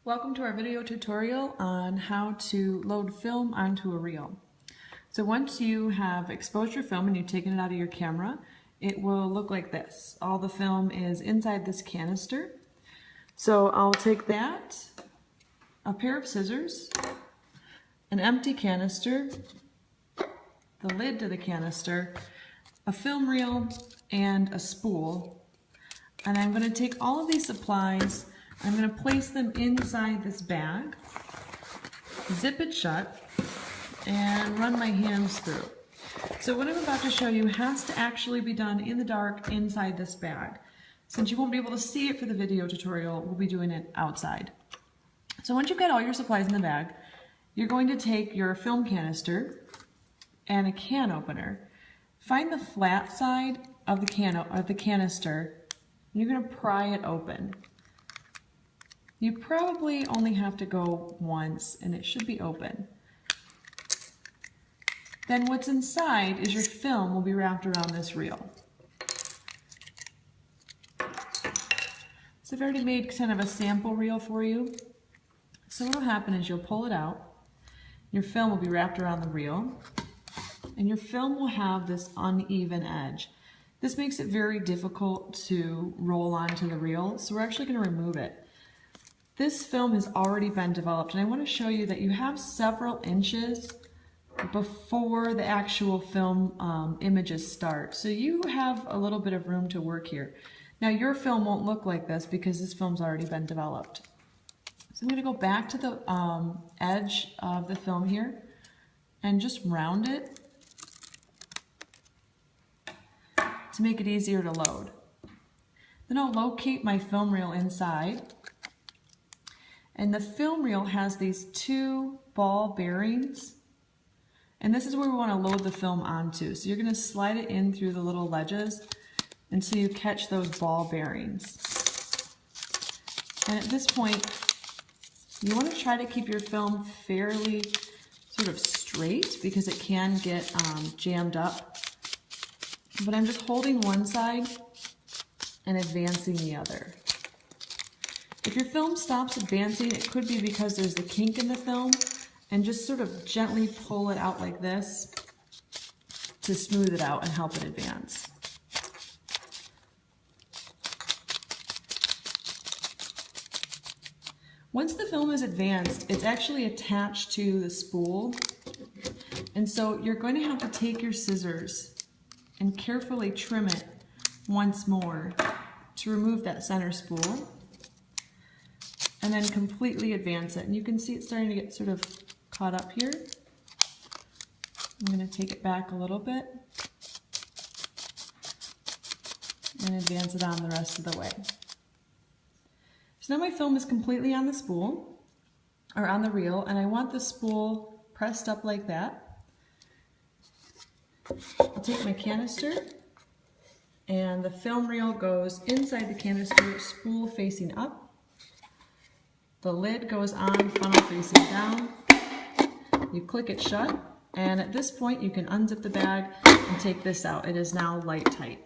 Welcome to our video tutorial on how to load film onto a reel. So once you have exposed your film and you've taken it out of your camera, it will look like this. All the film is inside this canister. So I'll take that, a pair of scissors, an empty canister, the lid to the canister, a film reel, and a spool. And I'm going to take all of these supplies, I'm going to place them inside this bag, zip it shut, and run my hands through. So what I'm about to show you has to actually be done in the dark inside this bag. Since you won't be able to see it for the video tutorial, we'll be doing it outside. So once you've got all your supplies in the bag, you're going to take your film canister and a can opener. Find the flat side of the canister, and you're going to pry it open. You probably only have to go once and it should be open. Then what's inside is your film will be wrapped around this reel. So I've already made kind of a sample reel for you. So what will happen is you'll pull it out, your film will be wrapped around the reel, and your film will have this uneven edge. This makes it very difficult to roll onto the reel, so we're actually going to remove it. This film has already been developed, and I want to show you that you have several inches before the actual film images start. So you have a little bit of room to work here. Now your film won't look like this because this film's already been developed. So I'm going to go back to the edge of the film here and just round it to make it easier to load. Then I'll locate my film reel inside. And the film reel has these two ball bearings, and this is where we want to load the film onto. So you're going to slide it in through the little ledges until you catch those ball bearings. And at this point, you want to try to keep your film fairly sort of straight because it can get jammed up. But I'm just holding one side and advancing the other. If your film stops advancing, it could be because there's a kink in the film, and just sort of gently pull it out like this to smooth it out and help it advance. Once the film is advanced, it's actually attached to the spool, and so you're going to have to take your scissors and carefully trim it once more to remove that center spool. And then completely advance it. And you can see it's starting to get sort of caught up here. I'm going to take it back a little bit and advance it on the rest of the way. So now my film is completely on the spool, or on the reel, and I want the spool pressed up like that. I'll take my canister, and the film reel goes inside the canister, spool facing up. The lid goes on, funnel facing down. You click it shut, and at this point you can unzip the bag and take this out. It is now light tight.